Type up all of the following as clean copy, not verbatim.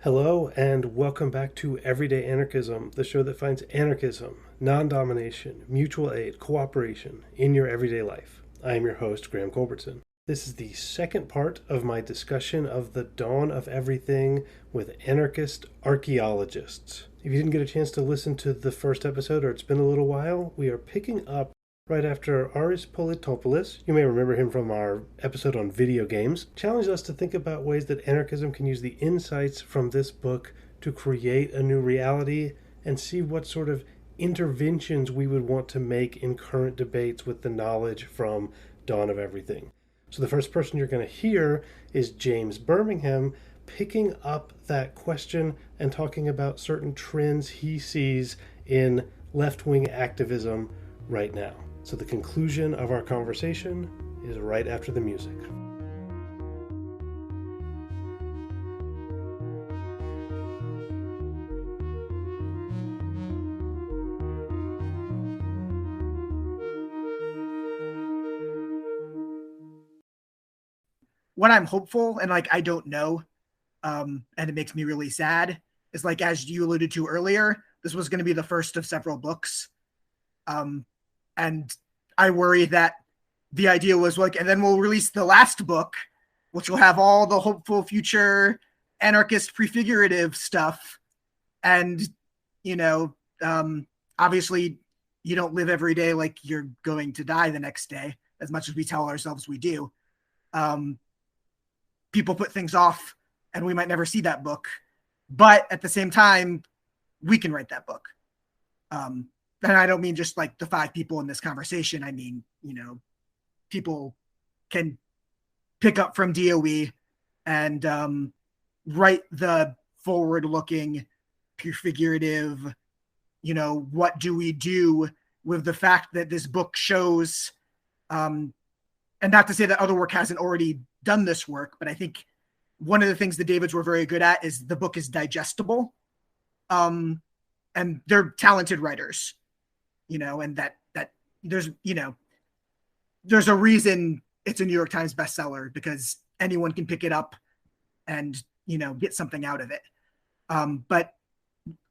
Hello, and welcome back to Everyday Anarchism, the show that finds anarchism, non domination, mutual aid, cooperation in your everyday life. I am your host, Graham Culbertson. This is the second part of my discussion of the dawn of everything with anarchist archaeologists. If you didn't get a chance to listen to the first episode, or it's been a little while, we are picking up right after Aris Politopoulos, you may remember him from our episode on video games, challenged us to think about ways that anarchism can use the insights from this book to create a new reality and see what sort of interventions we would want to make in current debates with the knowledge from Dawn of Everything. So the first person you're going to hear is James Birmingham, picking up that question and talking about certain trends he sees in left-wing activism right now. So the conclusion of our conversation is right after the music. What I'm hopeful and I don't know, and it makes me really sad, is as you alluded to earlier, this was going to be the first of several books. And I worry that the idea was and then we'll release the last book, which will have all the hopeful future anarchist prefigurative stuff. And, obviously you don't live every day like you're going to die the next day, as much as we tell ourselves we do. People put things off and we might never see that book. But at the same time, we can write that book. And I don't mean just the five people in this conversation. I mean, people can pick up from DOE and write the forward-looking, prefigurative, what do we do with the fact that this book shows, and not to say that other work hasn't already done this work, but I think one of the things the Davids were very good at is the book is digestible. And they're talented writers. And that there's a reason it's a New York Times bestseller, because anyone can pick it up and, get something out of it. But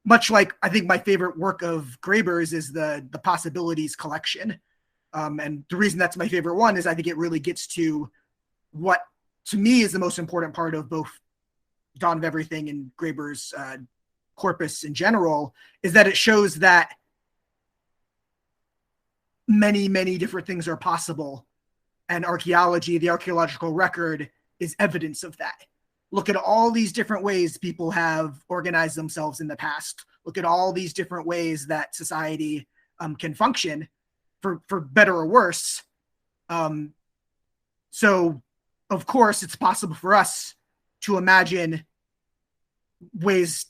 much like I think my favorite work of Graeber's is the Possibilities collection. And the reason that's my favorite one is I think it really gets to what to me is the most important part of both Dawn of Everything and Graeber's corpus in general, is that it shows that many, many different things are possible. And archaeology, the archaeological record, is evidence of that. Look at all these different ways people have organized themselves in the past. Look at all these different ways that society can function for better or worse. So, of course, it's possible for us to imagine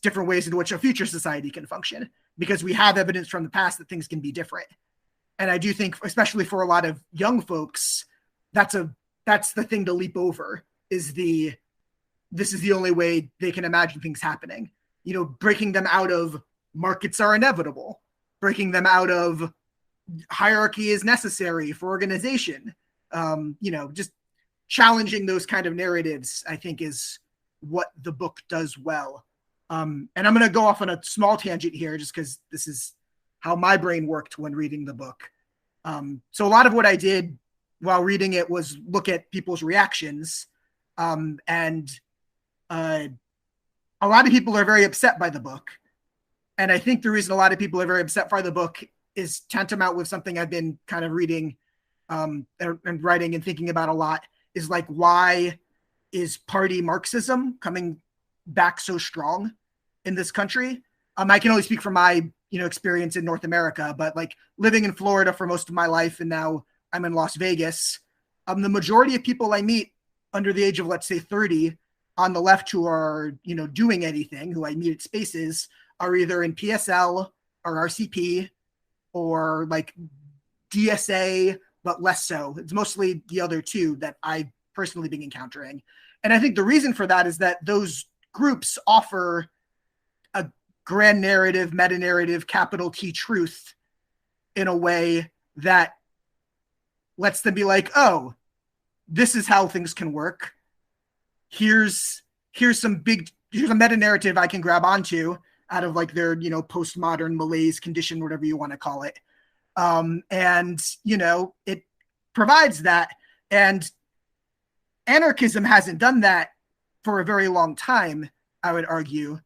different ways in which a future society can function, because we have evidence from the past that things can be different. And I do think, especially for a lot of young folks, that's the thing to leap over, is this is the only way they can imagine things happening. Breaking them out of markets are inevitable, breaking them out of hierarchy is necessary for organization. Just challenging those kind of narratives, I think, is what the book does well. And I'm going to go off on a small tangent here, just because this is how my brain worked when reading the book. So a lot of what I did while reading it was look at people's reactions. And a lot of people are very upset by the book. And I think the reason a lot of people are very upset by the book is tantamount with something I've been kind of reading and writing and thinking about a lot, is why is party Marxism coming back so strong in this country? I can only speak from my experience in North America, but living in Florida for most of my life, and now I'm in Las Vegas, the majority of people I meet under the age of, let's say, 30 on the left who are, doing anything, who I meet at spaces, are either in PSL or RCP or DSA, but less so. It's mostly the other two that I've personally been encountering. And I think the reason for that is that those groups offer a grand narrative, meta-narrative, capital T truth in a way that lets them be this is how things can work. Here's some big here's a meta narrative I can grab onto out of like their, you know, postmodern malaise condition, whatever you want to call it. And, you know, it provides that. And anarchism hasn't done that for a very long time, I would argue.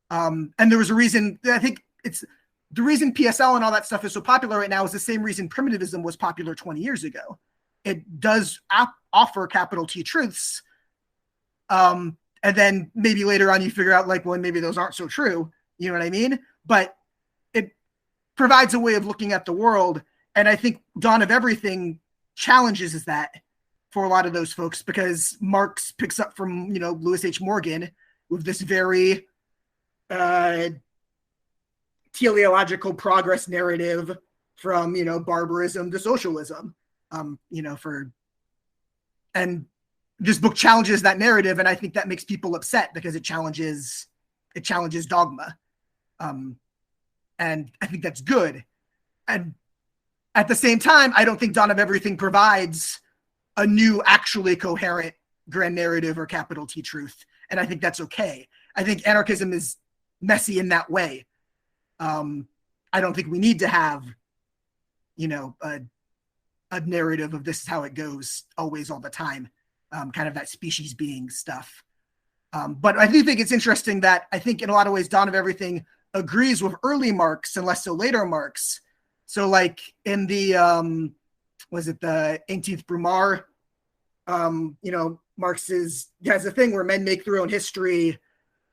And there was a reason, I think it's the reason PSL and all that stuff is so popular right now is the same reason primitivism was popular 20 years ago. It does offer capital T truths. And then maybe later on you figure out like, well, maybe those aren't so true. You know what I mean? But it provides a way of looking at the world. And I think Dawn of Everything challenges that for a lot of those folks, because Marx picks up from, you know, Lewis H. Morgan with this very teleological progress narrative from, you know, barbarism to socialism, you know, and this book challenges that narrative. And I think that makes people upset because it challenges dogma. And I think that's good. And at the same time, I don't think Dawn of Everything provides a new, actually coherent grand narrative or capital T truth. And I think that's okay. I think anarchism is messy in that way. I don't think we need to have, you know, a narrative of this is how it goes always, all the time, kind of that species being stuff. But I do think it's interesting that I think in a lot of ways, Dawn of Everything agrees with early Marx and less so later Marx. So like in the, was it the 18th Brumaire? You know, Marx has a thing where men make their own history,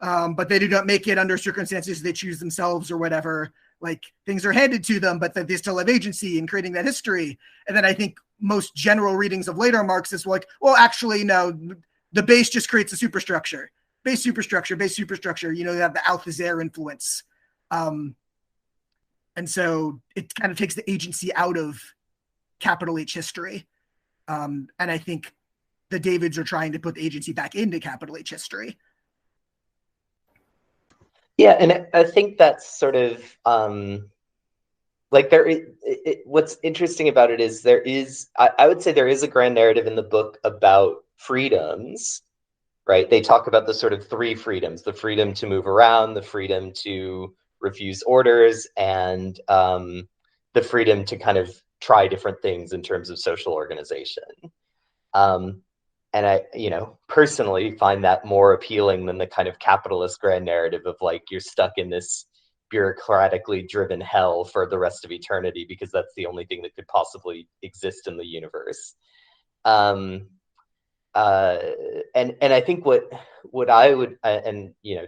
but they do not make it under circumstances they choose themselves or whatever. Like things are handed to them, but that they still have agency in creating that history. And then I think most general readings of later Marx is like, well, actually, no, the base just creates a superstructure. Base superstructure. You know, they have the Althusser influence. And so it kind of takes the agency out of capital H history. And I think the Davids are trying to put the agency back into capital H history. Yeah, and I think that's sort of like what's interesting about it is I would say there is a grand narrative in the book about freedoms, right? They talk about the sort of three freedoms: the freedom to move around, the freedom to refuse orders, and the freedom to kind of try different things in terms of social organization. And I, you know, personally find that more appealing than the kind of capitalist grand narrative of like, you're stuck in this bureaucratically driven hell for the rest of eternity because that's the only thing that could possibly exist in the universe. And I think what I would, and, you know,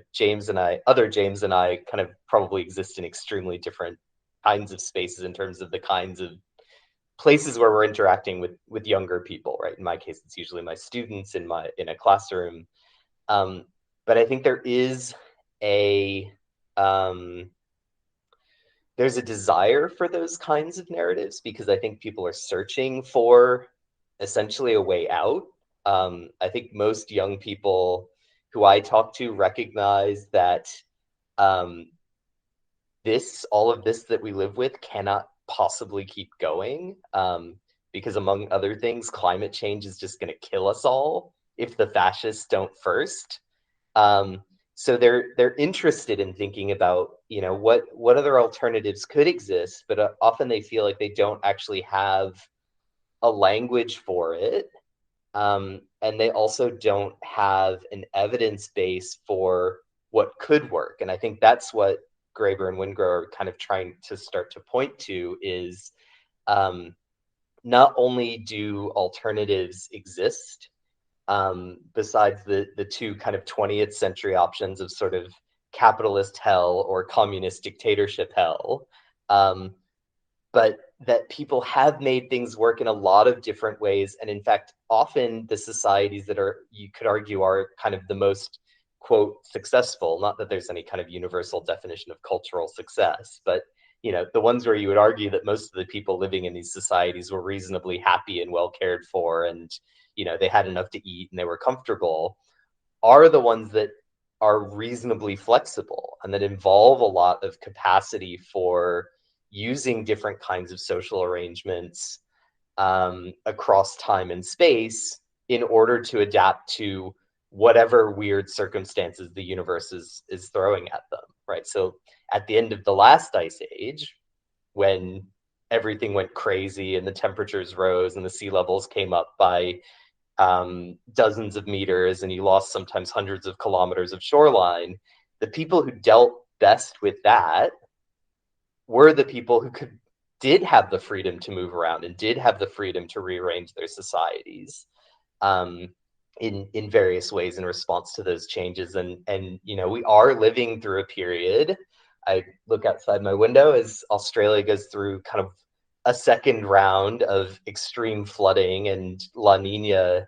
other James and I kind of probably exist in extremely different kinds of spaces in terms of the kinds of places where we're interacting with younger people, right? In my case, it's usually my students in a classroom. But I think there's a desire for those kinds of narratives because I think people are searching for essentially a way out. I think most young people who I talk to recognize that all of this that we live with cannot possibly keep going because, among other things, climate change is just going to kill us all if the fascists don't first. So they're interested in thinking about, you know, what other alternatives could exist, but often they feel like they don't actually have a language for it. And they also don't have an evidence base for what could work. And I think that's what Graeber and Wingrove are kind of trying to start to point to is not only do alternatives exist, besides the two kind of 20th century options of sort of capitalist hell or communist dictatorship hell, but that people have made things work in a lot of different ways. And in fact, often the societies that you could argue are kind of the most, quote, successful, not that there's any kind of universal definition of cultural success, but, you know, the ones where you would argue that most of the people living in these societies were reasonably happy and well cared for, and, you know, they had enough to eat and they were comfortable, are the ones that are reasonably flexible and that involve a lot of capacity for using different kinds of social arrangements across time and space in order to adapt to whatever weird circumstances the universe is throwing at them, right? So at the end of the last ice age, when everything went crazy and the temperatures rose and the sea levels came up by dozens of meters and you lost sometimes hundreds of kilometers of shoreline, the people who dealt best with that were the people who did have the freedom to move around and did have the freedom to rearrange their societies in various ways in response to those changes. And you know, we are living through a period. I look outside my window as Australia goes through kind of a second round of extreme flooding and La Nina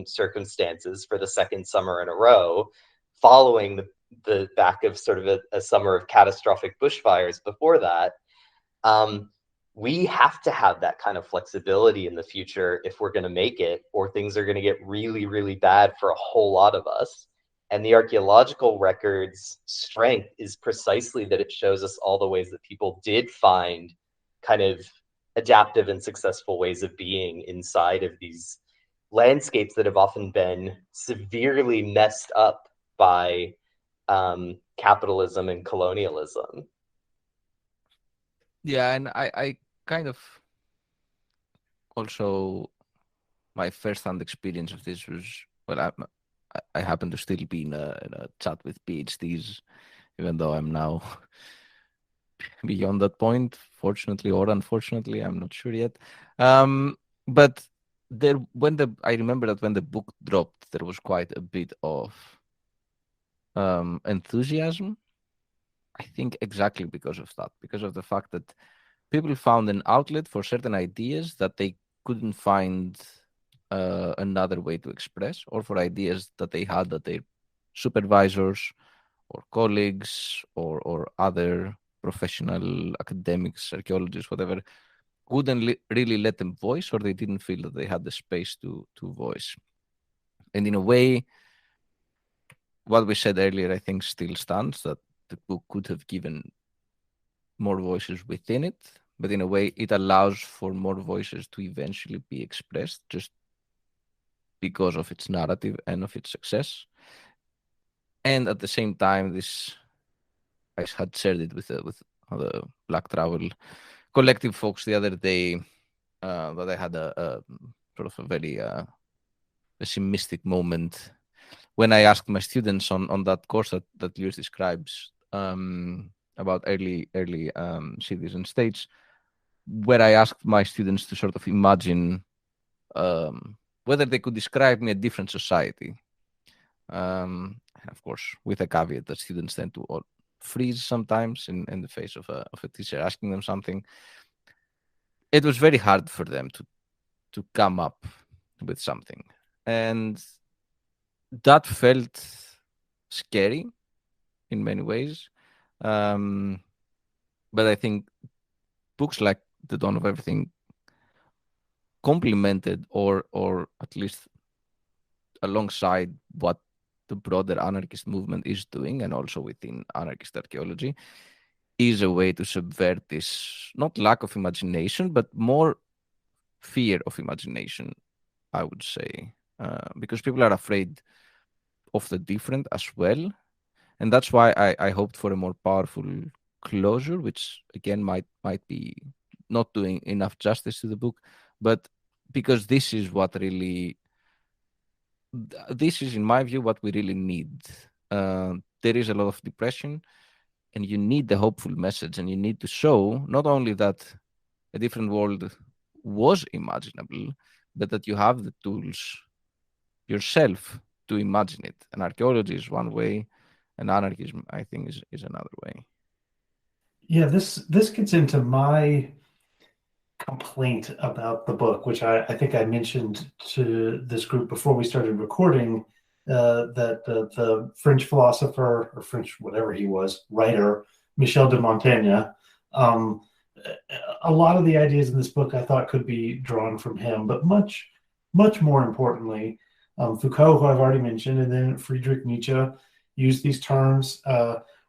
circumstances for the second summer in a row, following the back of sort of a summer of catastrophic bushfires before that. We have to have that kind of flexibility in the future if we're going to make it, or things are going to get really, really bad for a whole lot of us. And the archaeological record's strength is precisely that it shows us all the ways that people did find kind of adaptive and successful ways of being inside of these landscapes that have often been severely messed up by capitalism and colonialism. Yeah, and I kind of also, my first-hand experience of this was, well, I happen to still be in a chat with PhDs, even though I'm now beyond that point, fortunately or unfortunately, I'm not sure yet. But I remember that when the book dropped, there was quite a bit of enthusiasm. I think exactly because of that, because of the fact that people found an outlet for certain ideas that they couldn't find another way to express, or for ideas that they had that their supervisors or colleagues or other professional academics, archaeologists, whatever, wouldn't really let them voice, or they didn't feel that they had the space to voice. And in a way, what we said earlier, I think still stands, that the book could have given more voices within it, but in a way it allows for more voices to eventually be expressed just because of its narrative and of its success. And at the same time, I had shared it with the Black Travel Collective folks the other day, that I had a sort of a very pessimistic moment when I asked my students on that course that Lewis describes, about early cities and states, where I asked my students to sort of imagine whether they could describe me a different society. Of course, with a caveat that students tend to freeze sometimes in the face of a teacher asking them something. It was very hard for them to come up with something. And that felt scary in many ways. But I think books like The Dawn of Everything complemented or at least alongside what the broader anarchist movement is doing, and also within anarchist archaeology, is a way to subvert this, not lack of imagination, but more fear of imagination, I would say, because people are afraid of the different as well. And that's why I hoped for a more powerful closure, which again might be not doing enough justice to the book, but because this is in my view what we really need. There is a lot of depression, and you need the hopeful message, and you need to show not only that a different world was imaginable, but that you have the tools yourself to imagine it. And archaeology is one way, and anarchism, I think, is another way. Yeah, this gets into my complaint about the book, which I think I mentioned to this group before we started recording, that the French philosopher, or French whatever he was, writer, Michel de Montaigne, a lot of the ideas in this book I thought could be drawn from him, but much more importantly, Foucault, who I've already mentioned, and then Friedrich Nietzsche used these terms,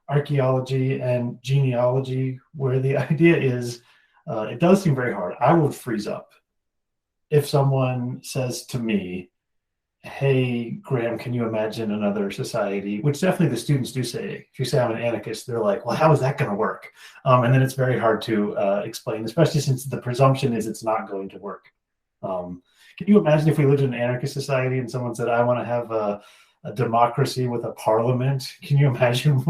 archaeology and genealogy, where the idea is, it does seem very hard. I would freeze up if someone says to me, hey, Graham, can you imagine another society? Which definitely the students do say. If you say I'm an anarchist, they're like, well, how is that going to work? And then it's very hard to explain, especially since the presumption is it's not going to work. Can you imagine if we lived in an anarchist society and someone said, I want to have a democracy with a parliament? Can you imagine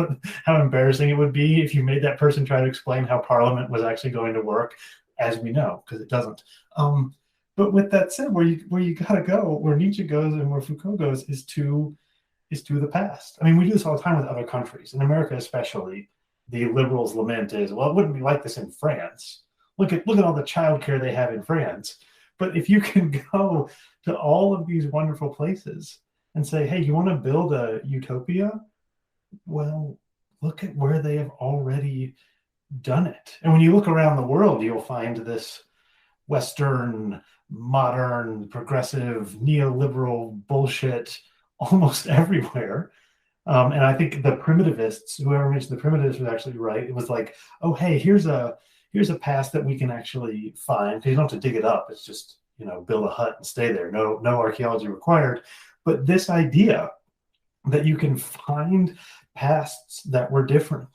how embarrassing it would be if you made that person try to explain how parliament was actually going to work, as we know, because it doesn't. But with that said, where you gotta go, where Nietzsche goes and where Foucault goes, is to the past. I mean, we do this all the time with other countries. In America, especially, the liberals' lament is, well, it wouldn't be like this in France. Look at all the childcare they have in France. But if you can go to all of these wonderful places and say, hey, you want to build a utopia? Well, look at where they have already done it. And when you look around the world, you'll find this Western, modern, progressive, neoliberal bullshit almost everywhere. And I think the primitivists, whoever mentioned the primitivists was actually right. It was like, oh, hey, here's a past that we can actually find. You don't have to dig it up. It's just, build a hut and stay there. No archaeology required. But this idea that you can find pasts that were different.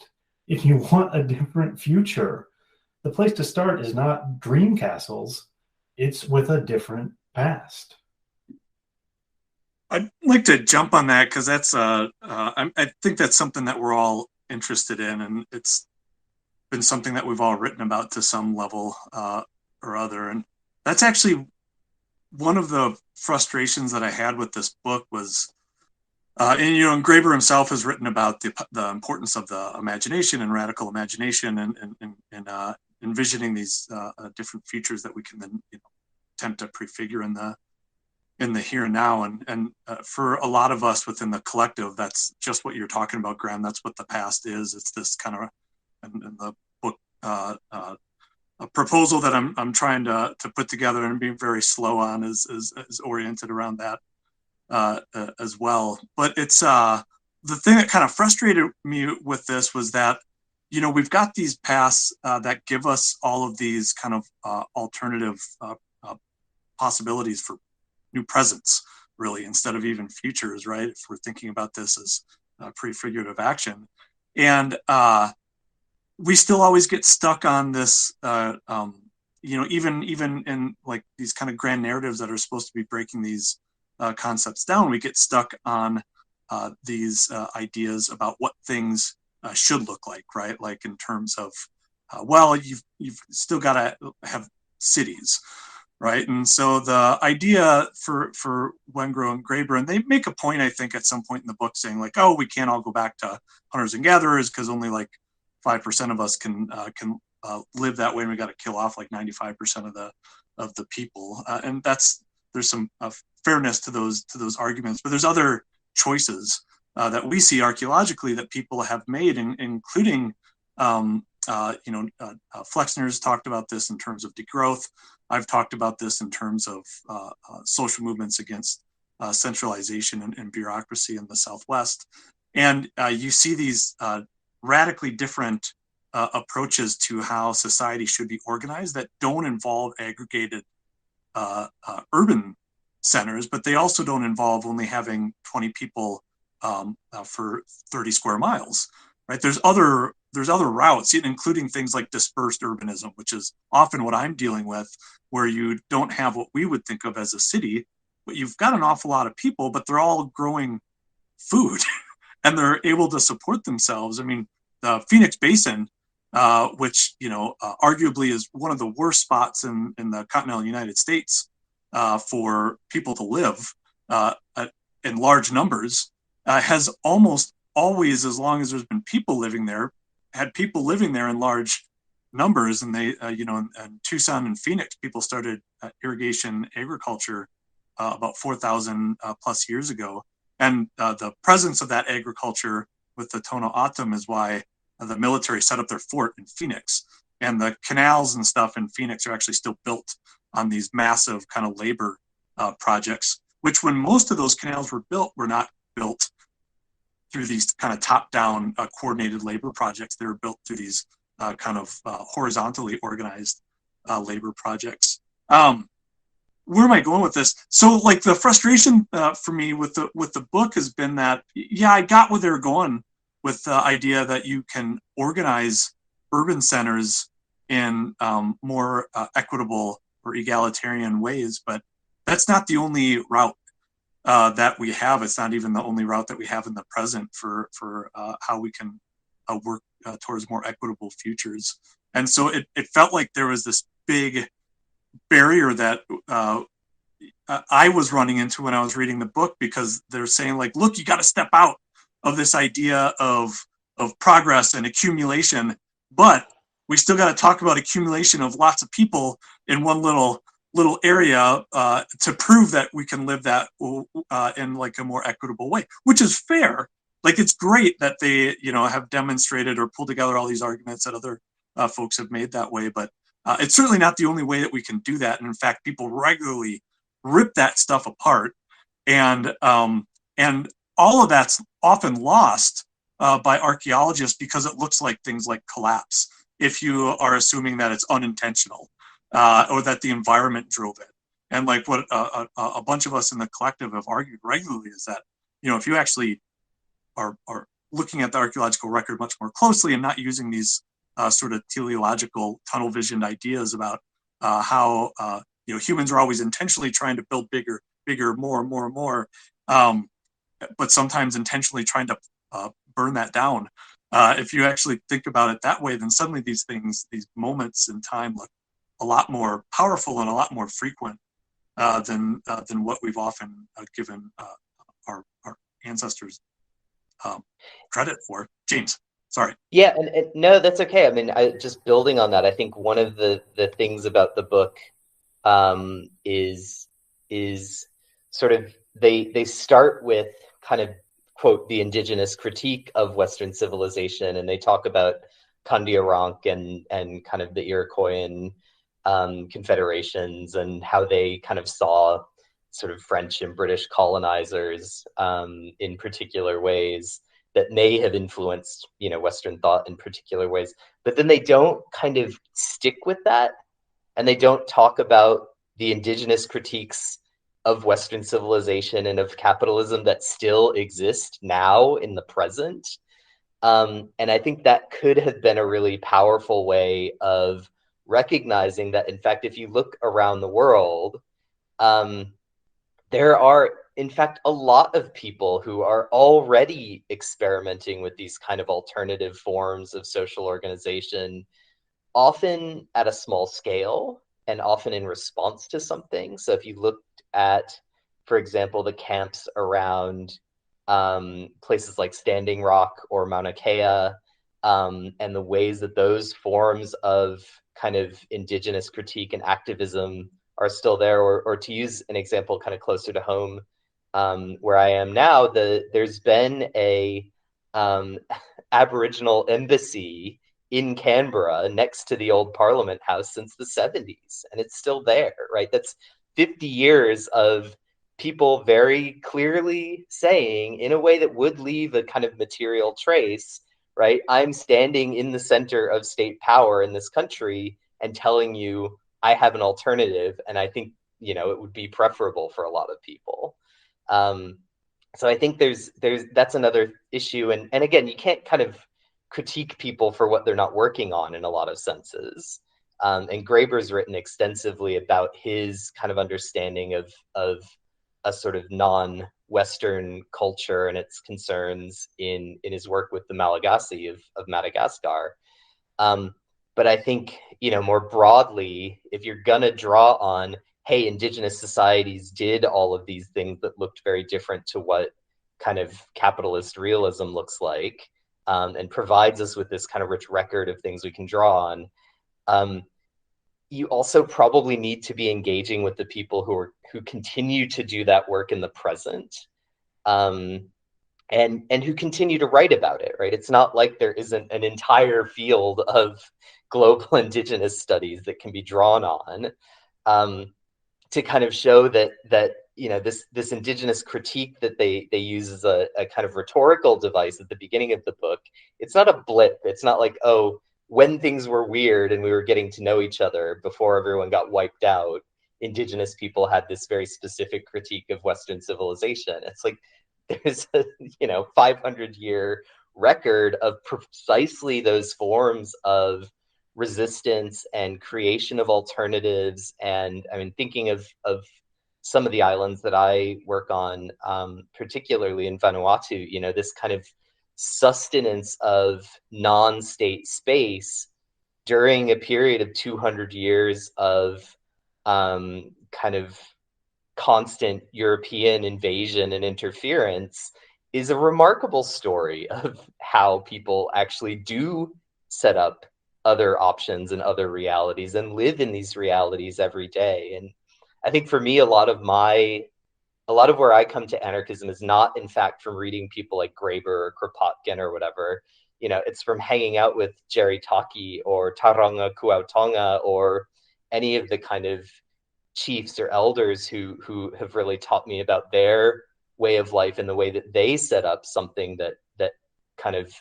If you want a different future, the place to start is not dream castles. It's with a different past. I'd like to jump on that because that's I think that's something that we're all interested in, and it's been something that we've all written about to some level or other. And that's actually one of the frustrations that I had with this book was, and Graeber himself has written about the importance of the imagination and radical imagination and envisioning these different futures that we can then attempt to prefigure in the here and now. And for a lot of us within the collective, that's just what you're talking about, Graham. That's what the past is. It's this kind of, in the book, a proposal that I'm trying to put together and being very slow on is oriented around that as well. But it's the thing that kind of frustrated me with this was that, we've got these paths that give us all of these kind of alternative possibilities for new presents, really, instead of even futures, right? If we're thinking about this as prefigurative action. And we still always get stuck on this, even in like these kind of grand narratives that are supposed to be breaking these concepts down, we get stuck on these ideas about what things should look like, right? Like in terms of, you've still got to have cities, right? And so the idea for Wengrow and Graeber, and they make a point, I think, at some point in the book saying like, oh, we can't all go back to hunters and gatherers because only like 5% of us can live that way, and we got to kill off like 95% of the people. And there's some fairness to those arguments, but there's other choices that we see archaeologically that people have made, including Flexner's talked about this in terms of degrowth. I've talked about this in terms of social movements against centralization and bureaucracy in the Southwest. And you see these radically different approaches to how society should be organized that don't involve aggregated urban centers, but they also don't involve only having 20 people for 30 square miles, right? There's other routes, including things like dispersed urbanism, which is often what I'm dealing with, where you don't have what we would think of as a city, but you've got an awful lot of people, but they're all growing food and they're able to support themselves. I mean, the Phoenix Basin, which, arguably is one of the worst spots in the continental United States for people to live in large numbers, has almost always, as long as there's been people living there, had people living there in large numbers. And they, in Tucson and Phoenix, people started irrigation agriculture about 4,000 plus years ago. And the presence of that agriculture with the Tohono O'odham is why the military set up their fort in Phoenix. And the canals and stuff in Phoenix are actually still built on these massive kind of labor projects, which when most of those canals were built, were not built through these kind of top-down coordinated labor projects. They were built through these kind of horizontally organized labor projects. where am I going with this? So like the frustration for me with the book has been that, yeah, I got where they were going with the idea that you can organize urban centers in more equitable or egalitarian ways, but that's not the only route that we have. It's not even the only route that we have in the present for how we can work towards more equitable futures. And so it felt like there was this big barrier that I was running into when I was reading the book, because they're saying like, look, you got to step out of this idea of progress and accumulation, but we still got to talk about accumulation of lots of people in one little area to prove that we can live that in like a more equitable way, which is fair. Like, it's great that they, you know, have demonstrated or pulled together all these arguments that other folks have made that way, but it's certainly not the only way that we can do that. And in fact, people regularly rip that stuff apart, and all of that's often lost by archaeologists because it looks like things like collapse if you are assuming that it's unintentional or that the environment drove it. And like what a bunch of us in the collective have argued regularly is that, you know, if you actually are looking at the archaeological record much more closely and not using these sort of teleological tunnel visioned ideas about how you know, humans are always intentionally trying to build bigger, more, but sometimes intentionally trying to burn that down. If you actually think about it that way, then suddenly these things, these moments in time, look a lot more powerful and a lot more frequent than what we've often given our ancestors credit for. James, sorry. Yeah, and no, that's okay. I mean, just building on that, I think one of the things about the book is sort of they start with kind of, quote, the indigenous critique of Western civilization, and they talk about Kandiaronk and kind of the Iroquoian confederations and how they kind of saw sort of French and British colonizers in particular ways that may have influenced, you know, Western thought in particular ways. But then they don't kind of stick with that, and they don't talk about the indigenous critiques of Western civilization and of capitalism that still exist now in the present. And I think that could have been a really powerful way of recognizing that, in fact, if you look around the world, there are, in fact, a lot of people who are already experimenting with these kind of alternative forms of social organization, often at a small scale and often in response to something. So if you looked at, for example, the camps around places like Standing Rock or Mauna Kea, and the ways that those forms of kind of indigenous critique and activism are still there, or to use an example kind of closer to home, where I am now, there's been a Aboriginal embassy in Canberra next to the old Parliament House since the 70s, and it's still there, right? That's 50 years of people very clearly saying, in a way that would leave a kind of material trace, right? I'm standing in the center of state power in this country and telling you I have an alternative, and I think, you know, it would be preferable for a lot of people. So I think that's another issue, and again, you can't kind of critique people for what they're not working on in a lot of senses. And Graeber's written extensively about his kind of understanding of a sort of non-Western culture and its concerns in his work with the Malagasy of Madagascar. But I think, you know, more broadly, if you're gonna draw on, hey, indigenous societies did all of these things that looked very different to what kind of capitalist realism looks like, and provides us with this kind of rich record of things we can draw on, you also probably need to be engaging with the people who continue to do that work in the present, and who continue to write about it, right? It's not like there isn't an entire field of global indigenous studies that can be drawn on, to kind of show that you know, this indigenous critique that they use as a kind of rhetorical device at the beginning of the book, it's not a blip. It's not like, oh, when things were weird and we were getting to know each other before everyone got wiped out, indigenous people had this very specific critique of Western civilization. It's like there's a 500-year record of precisely those forms of resistance and creation of alternatives. And I mean, thinking of some of the islands that I work on, particularly in Vanuatu, this kind of sustenance of non-state space during a period of 200 years of kind of constant European invasion and interference is a remarkable story of how people actually do set up other options and other realities and live in these realities every day. And I think for me, a lot of where I come to anarchism is not, in fact, from reading people like Graeber or Kropotkin or whatever. It's from hanging out with Jerry Taki or Tauranga Kuautonga or any of the kind of chiefs or elders who have really taught me about their way of life and the way that they set up something that kind of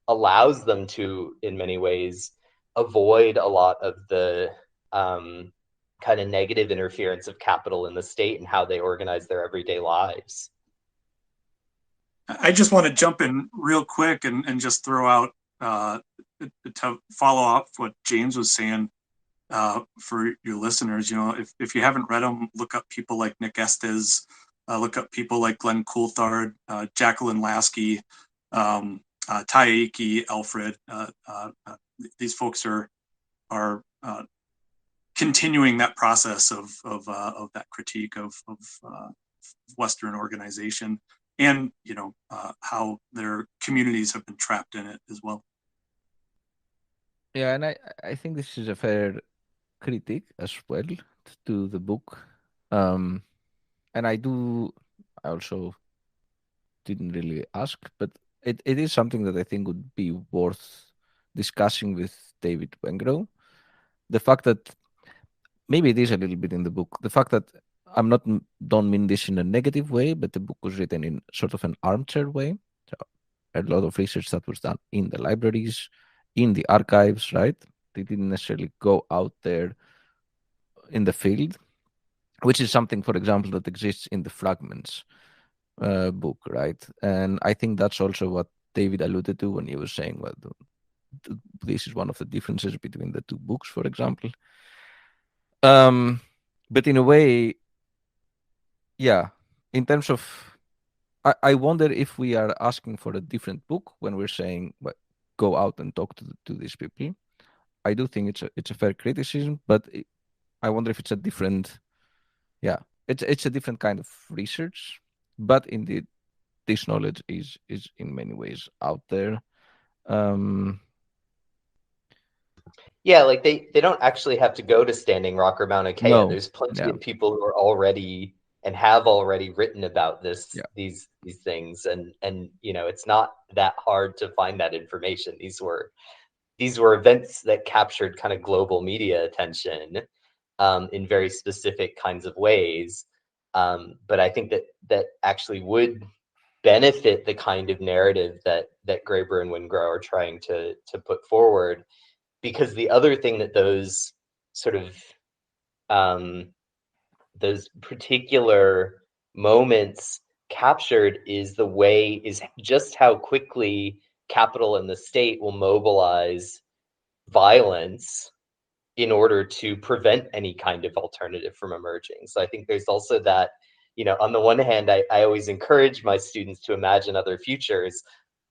allows them to, in many ways, avoid a lot of the kind of negative interference of capital in the state and how they organize their everyday lives. I just want to jump in real quick and just throw out to follow up what James was saying for your listeners. If you haven't read them, look up people like Nick Estes, look up people like Glenn Coulthard, Jacqueline Lasky, Taiki, Alfred. These folks are continuing that process of that critique of Western organization, and how their communities have been trapped in it as well. Yeah, and I think this is a fair critique as well to the book. And I also didn't really ask, but it is something that I think would be worth discussing with David Wengrow. The fact that maybe it is a little bit in the book, the fact that don't mean this in a negative way, but the book was written in sort of an armchair way. So a lot of research that was done in the libraries, in the archives, right? They didn't necessarily go out there in the field, which is something, for example, that exists in the Fragments book, right? And I think that's also what David alluded to when he was saying, well, this is one of the differences between the two books, for example. But in a way, yeah, in terms of, I wonder if we are asking for a different book when we're saying, well, go out and talk to these people. I do think it's a fair criticism, but I wonder if it's a different, it's a different kind of research. But indeed, this knowledge is in many ways out there. Yeah, like they don't actually have to go to Standing Rock or Mauna Kea. No. There's plenty of people who are already and have already written about these things, and it's not that hard to find that information. These were events that captured kind of global media attention in very specific kinds of ways. But I think that actually would benefit the kind of narrative that Graeber and Wengrow are trying to put forward. Because the other thing that those sort of those particular moments captured is just how quickly capital and the state will mobilize violence in order to prevent any kind of alternative from emerging. So I think there's also that, on the one hand, I always encourage my students to imagine other futures.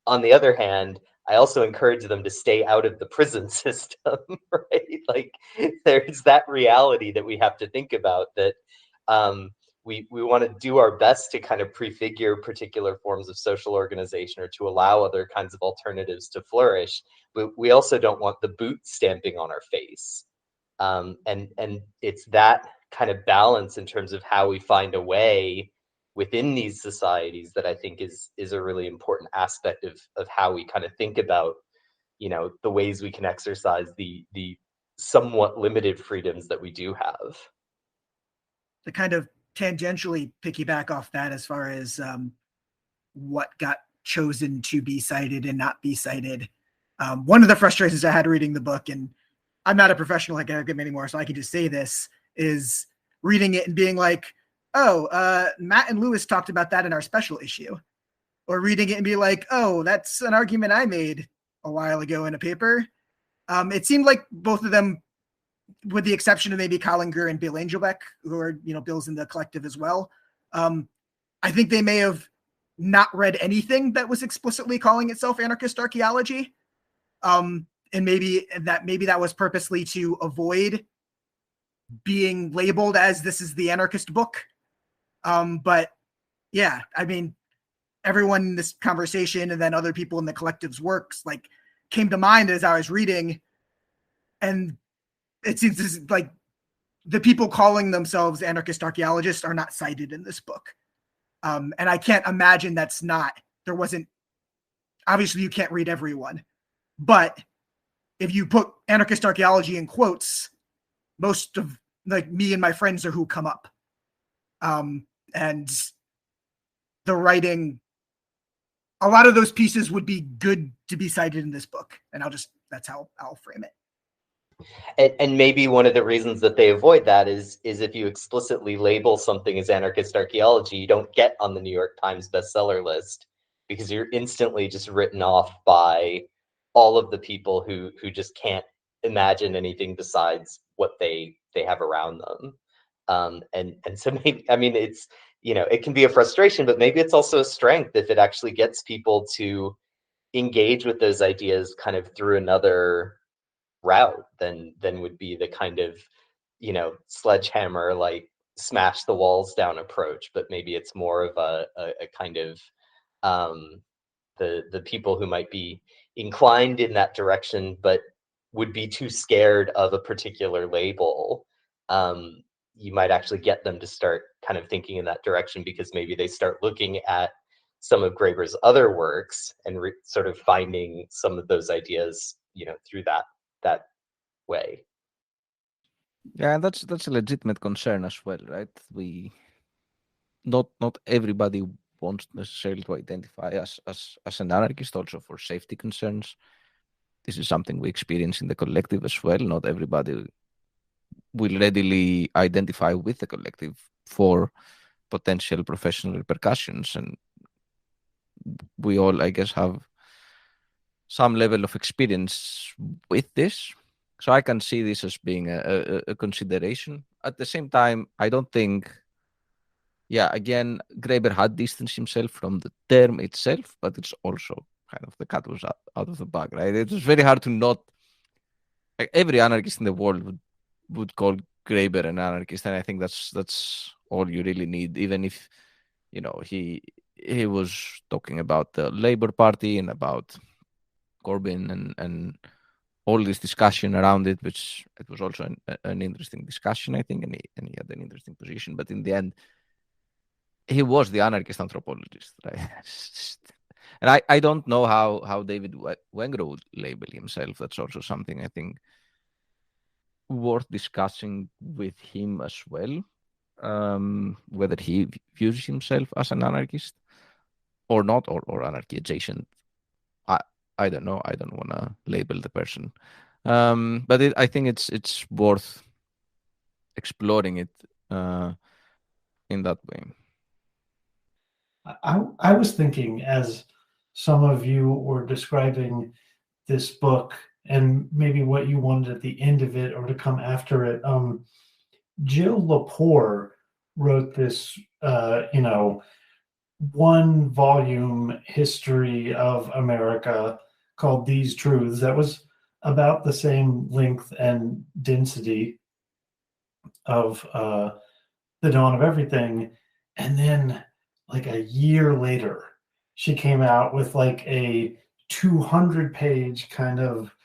On the other hand, I also encourage them to stay out of the prison system, right? Like there's that reality that we have to think about, that we want to do our best to kind of prefigure particular forms of social organization or to allow other kinds of alternatives to flourish. But we also don't want the boot stamping on our face. And it's that kind of balance in terms of how we find a way within these societies that I think is a really important aspect of how we kind of think about, the ways we can exercise the somewhat limited freedoms that we do have. To kind of tangentially piggyback off that, as far as what got chosen to be cited and not be cited, one of the frustrations I had reading the book, and I'm not a professional like Eric anymore, so I can just say this, is reading it and being like, oh, Matt and Lewis talked about that in our special issue. Or reading it and be like, oh, that's an argument I made a while ago in a paper. It seemed like both of them, with the exception of maybe Collinger and Bill Angelbeck, who are, Bill's in the collective as well, I think they may have not read anything that was explicitly calling itself anarchist archaeology. And maybe that was purposely to avoid being labeled as this is the anarchist book. But yeah, I mean, everyone in this conversation and then other people in the collective's works like came to mind as I was reading. And it seems like the people calling themselves anarchist archaeologists are not cited in this book. And I can't imagine there wasn't, obviously you can't read everyone, but if you put anarchist archaeology in quotes, most of like me and my friends are who come up. And the writing, a lot of those pieces would be good to be cited in this book. And that's how I'll frame it. And maybe one of the reasons that they avoid that is if you explicitly label something as anarchist archaeology, you don't get on the New York Times bestseller list because you're instantly just written off by all of the people who just can't imagine anything besides what they have around them. And so maybe, I mean, it's, it can be a frustration, but maybe it's also a strength if it actually gets people to engage with those ideas kind of through another route than would be the kind of sledgehammer, like smash the walls down approach, but maybe it's more of a kind of the people who might be inclined in that direction but would be too scared of a particular label. You might actually get them to start kind of thinking in that direction because maybe they start looking at some of Graeber's other works and sort of finding some of those ideas through that way. Yeah, and that's a legitimate concern as well, right? Not everybody wants necessarily to identify as an anarchist, also for safety concerns. This is something we experience in the collective as well. Not everybody will readily identify with the collective for potential professional repercussions, and we all, I guess, have some level of experience with this. So I can see this as being a consideration. At the same time, I don't think, again, Graeber had distanced himself from the term itself, but it's also kind of the cat was out of the bag, right? It was very hard to not, like, every anarchist in the world would call Graeber an anarchist, and I think that's all you really need, even if, he was talking about the Labour Party and about Corbyn and all this discussion around it, which it was also an interesting discussion, I think, and he had an interesting position. But in the end, he was the anarchist anthropologist, right? And I don't know how David Wenger would label himself. That's also something I think worth discussing with him as well, whether he views himself as an anarchist or not, or anarchy adjacent. I don't know. I don't want to label the person, but I think it's worth exploring it in that way. I was thinking, as some of you were describing this book and maybe what you wanted at the end of it or to come after it, Jill Lepore wrote this, one-volume history of America called These Truths that was about the same length and density of The Dawn of Everything. And then, like a year later, she came out with like a 200-page kind of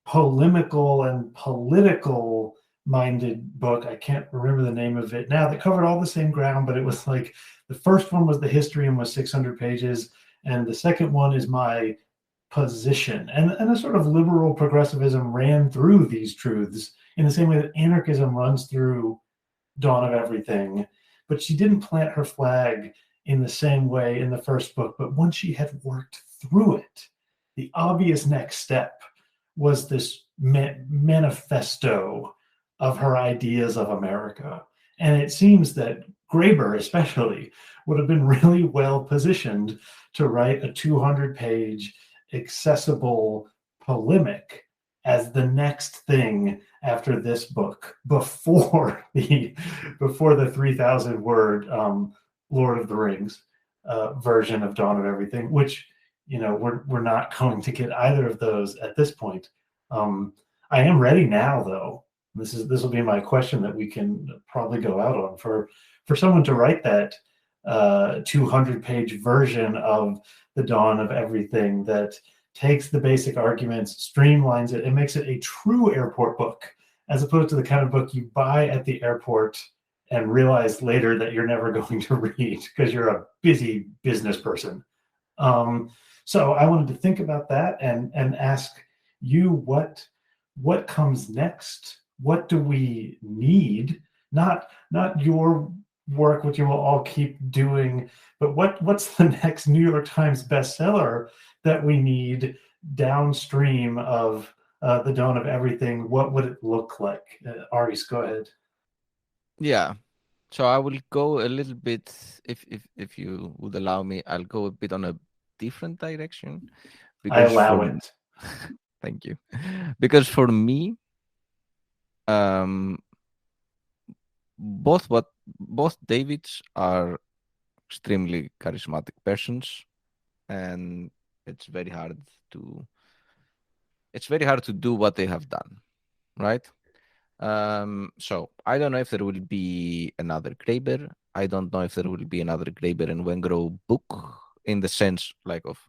polemical and political minded book. I can't remember the name of it now, that covered all the same ground, but it was like, the first one was the history and was 600 pages, and the second one is my position. And a sort of liberal progressivism ran through These Truths in the same way that anarchism runs through Dawn of Everything. But she didn't plant her flag in the same way in the first book. But once she had worked through it, the obvious next step was this manifesto of her ideas of America. And it seems that Graeber especially would have been really well positioned to write a 200-page accessible polemic as the next thing after this book, before the 3,000 word Lord of the Rings version of Dawn of Everything, which, you know, we're not going to get either of those at this point. I am ready now, though. This will be my question that we can probably go out on for someone to write that 200-page version of the Dawn of Everything that takes the basic arguments, streamlines it, and makes it a true airport book, as opposed to the kind of book you buy at the airport and realize later that you're never going to read because you're a busy business person. So I wanted to think about that and ask you what comes next. What do we need? Not your work, which you will all keep doing, but what's the next New York Times bestseller that we need downstream of the Dawn of Everything? What would it look like? Aris, go ahead. Yeah. So I will go a little bit, if you would allow me, I'll go a bit on a different direction. I allow it. Thank you. Because for me, both Davids are extremely charismatic persons, and it's very hard to do what they have done, right? So I don't know if there will be another Graeber. I don't know if there will be another Graeber and Wengrow book in the sense like of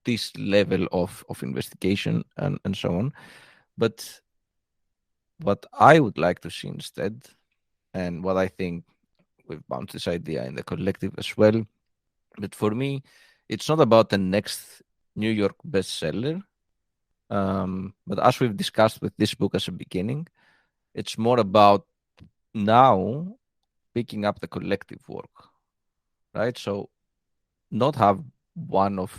this level of investigation and so on. But what I would like to see instead, and what I think we've bounced this idea in the collective as well, but for me, it's not about the next New York bestseller. But as we've discussed with this book as a beginning, it's more about now picking up the collective work, right? So not have one of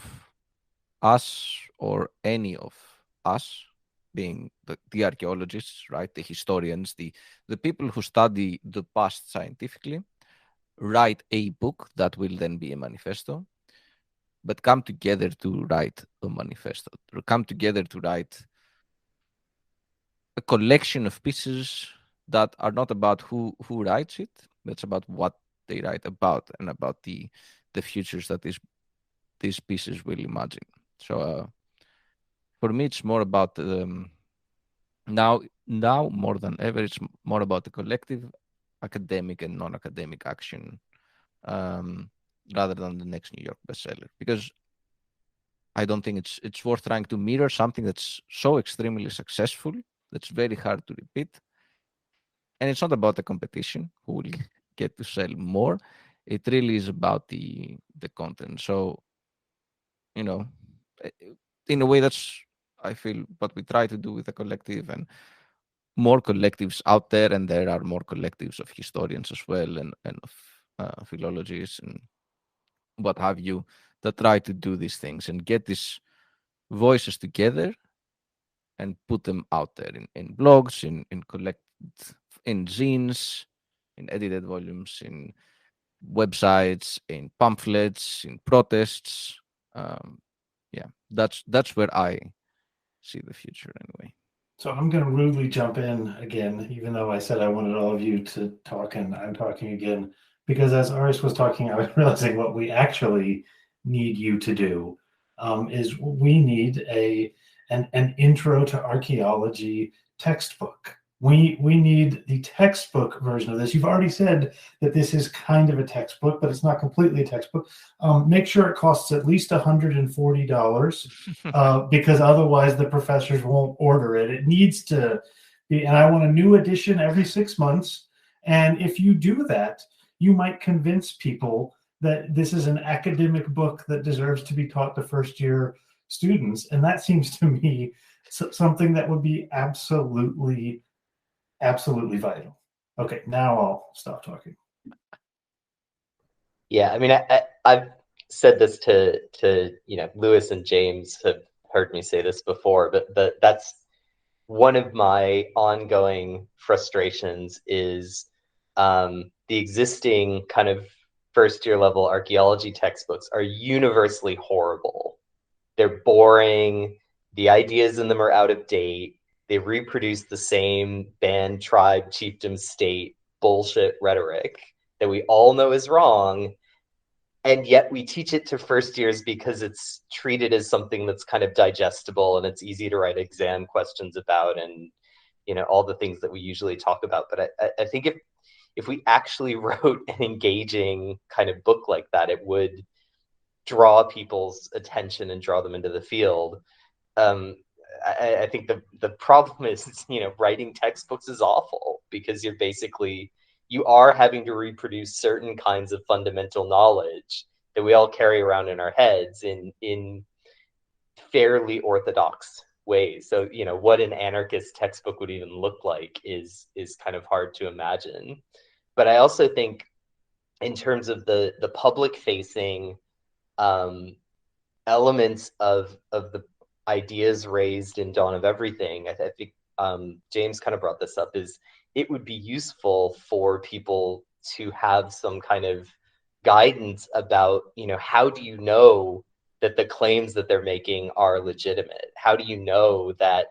us or any of us being the archaeologists, right? The historians, the people who study the past scientifically, write a book that will then be a manifesto, but come together to write a manifesto, or come together to write a collection of pieces that are not about who writes it, but it's about what they write about and about the futures that these pieces will imagine. So for me, it's more about now more than ever, it's more about the collective academic and non-academic action rather than the next New York bestseller, because I don't think it's worth trying to mirror something that's so extremely successful that's very hard to repeat. And it's not about the competition who will get to sell more. It really is about the content. So, you know, in a way, that's, I feel, what we try to do with the collective, and more collectives out there, and there are more collectives of historians as well, and of philologists and what have you, that try to do these things and get these voices together and put them out there in blogs, in collect, in zines, in edited volumes, in websites, in pamphlets, in protests. Yeah, that's where I see the future anyway. So I'm going to rudely jump in again, even though I said I wanted all of you to talk, and I'm talking again, because as Aris was talking, I was realizing what we actually need you to do is we need an intro to archaeology textbook. We need the textbook version of this. You've already said that this is kind of a textbook, but it's not completely a textbook. Make sure it costs at least $140 because otherwise the professors won't order it. It needs to be, and I want a new edition every 6 months. And if you do that, you might convince people that this is an academic book that deserves to be taught to first-year students. And that seems to me something that would be absolutely vital. Okay, now I'll stop talking. Yeah, I mean, I've said this to Lewis and James have heard me say this before, but that's one of my ongoing frustrations is the existing kind of first-year level archaeology textbooks are universally horrible. They're boring. The ideas in them are out of date. They reproduce the same band, tribe, chiefdom, state bullshit rhetoric that we all know is wrong. And yet we teach it to first years because it's treated as something that's kind of digestible and it's easy to write exam questions about, and all the things that we usually talk about. But I think if we actually wrote an engaging kind of book like that, it would draw people's attention and draw them into the field. I think the problem is, writing textbooks is awful because you are having to reproduce certain kinds of fundamental knowledge that we all carry around in our heads in fairly orthodox ways. So, what an anarchist textbook would even look like is kind of hard to imagine. But I also think in terms of the public facing elements of the ideas raised in Dawn of Everything, I think James kind of brought this up, is it would be useful for people to have some kind of guidance about, how do you know that the claims that they're making are legitimate? How do you know that,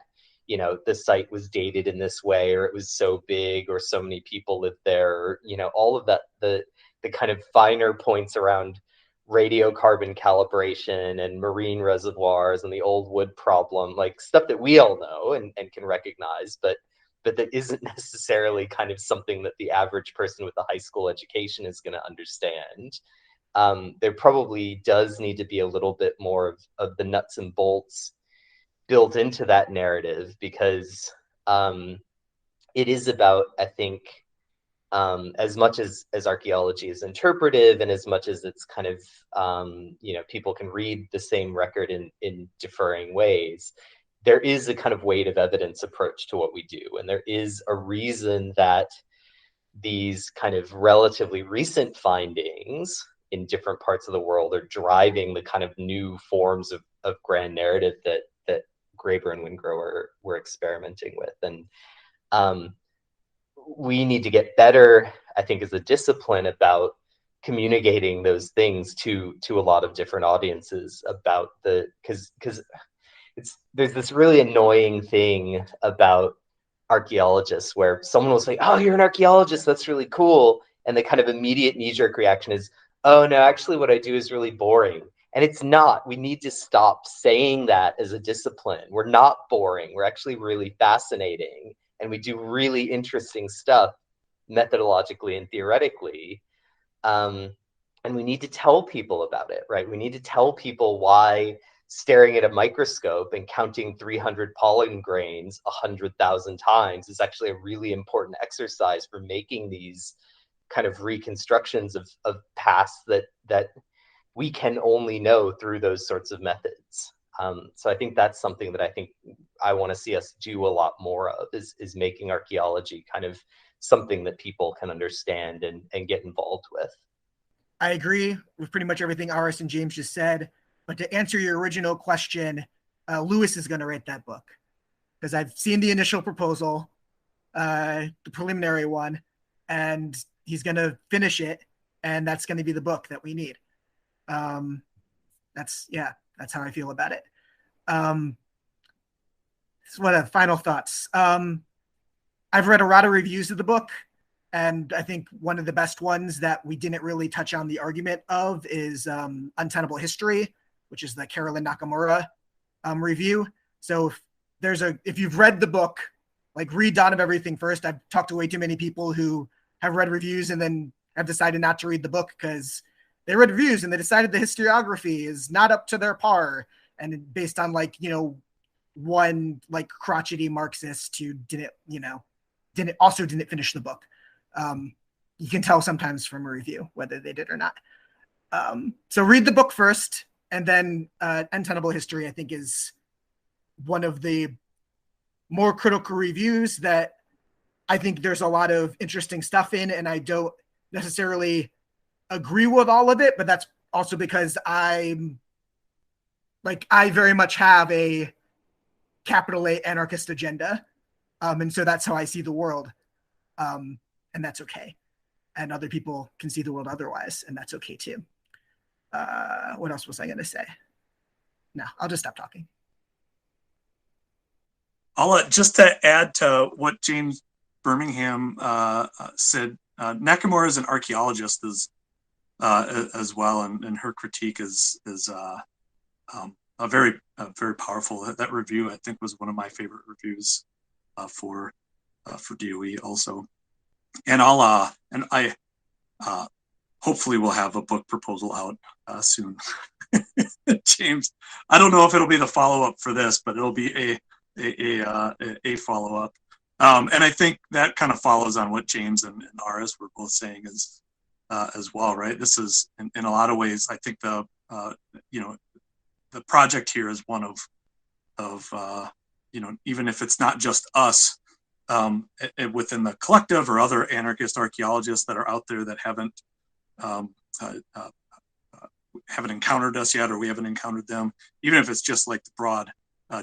the site was dated in this way, or it was so big, or so many people lived there, or, all of that, the kind of finer points around radiocarbon calibration and marine reservoirs and the old wood problem, like stuff that we all know and can recognize, but that isn't necessarily kind of something that the average person with a high school education is going to understand. There probably does need to be a little bit more of the nuts and bolts built into that narrative, because it is about, I think, as much as archaeology is interpretive, and as much as it's kind of, people can read the same record in differing ways, there is a kind of weight of evidence approach to what we do. And there is a reason that these kind of relatively recent findings in different parts of the world are driving the kind of new forms of grand narrative that Graeber and Wingrove were experimenting with. And we need to get better, I think, as a discipline about communicating those things to a lot of different audiences about because there's this really annoying thing about archaeologists where someone will say, "Oh, you're an archaeologist, that's really cool," and the kind of immediate knee-jerk reaction is, "Oh no, actually what I do is really boring." And it's not. We need to stop saying that as a discipline. We're not boring. We're actually really fascinating, and we do really interesting stuff methodologically and theoretically. And we need to tell people about it, right? We need to tell people why staring at a microscope and counting 300 pollen grains 100,000 times is actually a really important exercise for making these kind of reconstructions of past that we can only know through those sorts of methods. So I think that's something that I want to see us do a lot more of, is making archaeology kind of something that people can understand and get involved with. I agree with pretty much everything Aris and James just said. But to answer your original question, Lewis is going to write that book, because I've seen the initial proposal, the preliminary one, and he's going to finish it, and that's going to be the book that we need. That's how I feel about it. So what final thoughts? I've read a lot of reviews of the book, and I think one of the best ones that we didn't really touch on the argument of is Untenable History, which is the Carolyn Nakamura review. So if you've read the book, like, read Dawn of Everything first. I've talked to way too many people who have read reviews and then have decided not to read the book because they read reviews and they decided the historiography is not up to their par, and based on one crotchety Marxist who didn't finish the book. You can tell sometimes from a review whether they did or not. So read the book first, and then Untenable History, I think, is one of the more critical reviews that I think there's a lot of interesting stuff in, and I don't necessarily agree with all of it, but that's also because I very much have a capital A anarchist agenda. And so that's how I see the world. And that's okay. and other people can see the world otherwise, and that's okay too. What else was I going to say? No, I'll just stop talking. I'll just to add to what James Birmingham said. Nakamura is an archaeologist as well, and her critique is a very powerful. That review, I think, was one of my favorite reviews for DOE also. And I hopefully will have a book proposal out soon. James, I don't know if it'll be the follow-up for this, but it'll be a follow-up. And I think that kind of follows on what James and Aris were both saying as well, right? This is in a lot of ways, I think the project here is one of even if it's not just us within the collective or other anarchist archaeologists that are out there that haven't encountered us yet, or we haven't encountered them, even if it's just like the broad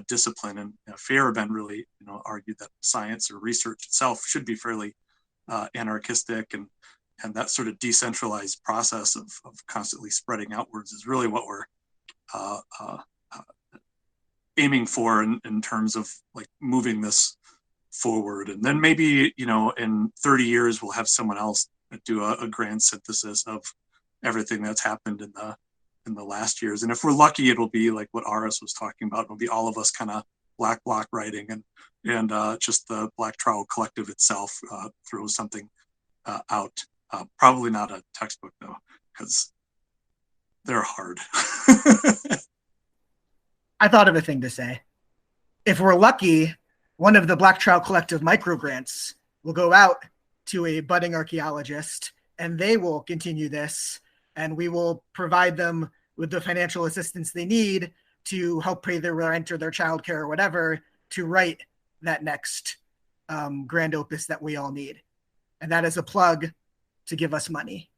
discipline. And Feyerabend really argued that science or research itself should be fairly anarchistic, and that sort of decentralized process of constantly spreading outwards is really what we're aiming for in terms of like moving this forward. And then maybe in 30 years we'll have someone else do a grand synthesis of everything that's happened in the last years. And if we're lucky, it'll be like what Aris was talking about. It'll be all of us kind of black bloc writing, and just the Black Trowel Collective itself throws something out. Probably not a textbook though, because they're hard. I thought of a thing to say. If we're lucky, one of the Black Trowel Collective micro grants will go out to a budding archaeologist, and they will continue this, and we will provide them with the financial assistance they need to help pay their rent or their childcare or whatever to write that next grand opus that we all need. And that is a plug to give us money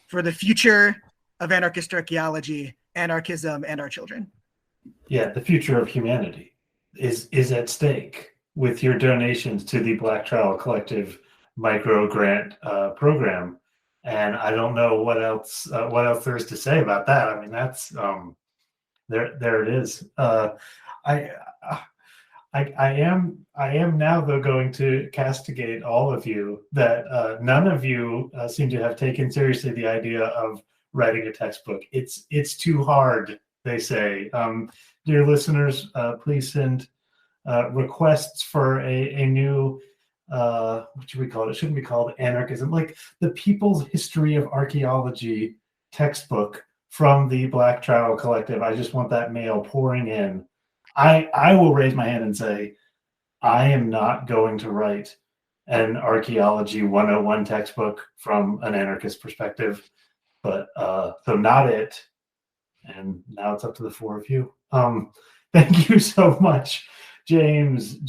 for the future of anarchist archaeology, anarchism, and our children. Yeah, the future of humanity is at stake with your donations to the Black Trowel Collective micro grant program. And I don't know what else there is to say about that. I mean, that's there it is. I am now though going to castigate all of you that none of you seem to have taken seriously the idea of writing a textbook. It's too hard, they say. Dear listeners, please send requests for a new what should we call it? It shouldn't be called anarchism, like the People's History of Archaeology textbook from the Black Trowel Collective. I just want that mail pouring in. I will raise my hand and say, I am not going to write an archaeology 101 textbook from an anarchist perspective, but so not it. And now it's up to the four of you. Thank you so much, James,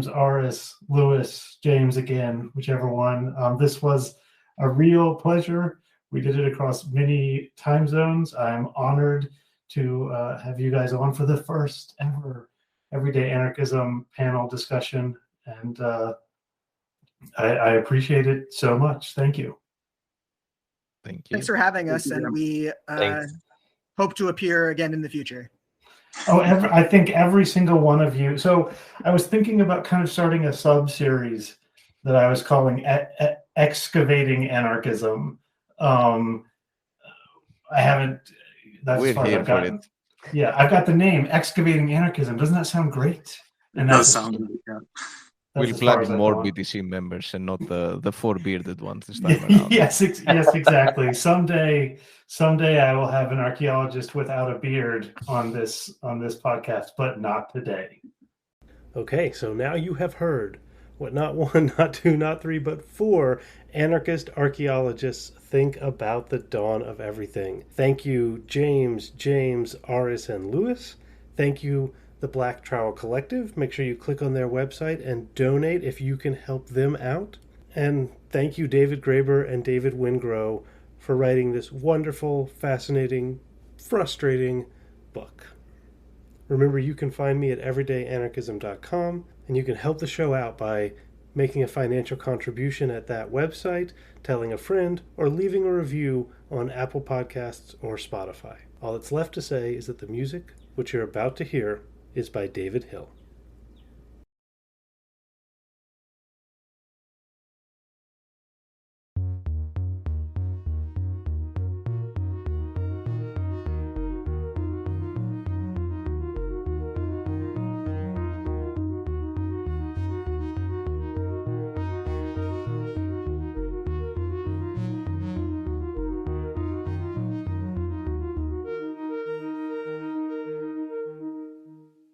Aris, Lewis, James again, whichever one. This was a real pleasure. We did it across many time zones. I'm honored to have you guys on for the first ever Everyday Anarchism panel discussion. And I appreciate it so much. Thank you. Thank you. Thanks for having us, and we hope to appear again in the future. Oh, I think every single one of you. So I was thinking about kind of starting a sub-series that I was calling Excavating Anarchism. I haven't. That's We're as far as here I've for gotten. it. Yeah, I've got the name Excavating Anarchism. Doesn't that sound great? And That sounds good, yeah. We'll as far plug as I've more gone. BTC members and not the four bearded ones this time around. Yes, exactly. Someday I will have an archaeologist without a beard on this podcast, but not today. Okay, so now you have heard what not one, not two, not three, but four anarchist archaeologists think about the dawn of everything. Thank you, James, Aris, and Lewis. Thank you, the Black Trowel Collective. Make sure you click on their website and donate if you can help them out. And thank you, David Graeber and David Wingrove, for writing this wonderful, fascinating, frustrating book. Remember, you can find me at everydayanarchism.com, and you can help the show out by making a financial contribution at that website, telling a friend, or leaving a review on Apple Podcasts or Spotify. All that's left to say is that the music, which you're about to hear, is by David Hill.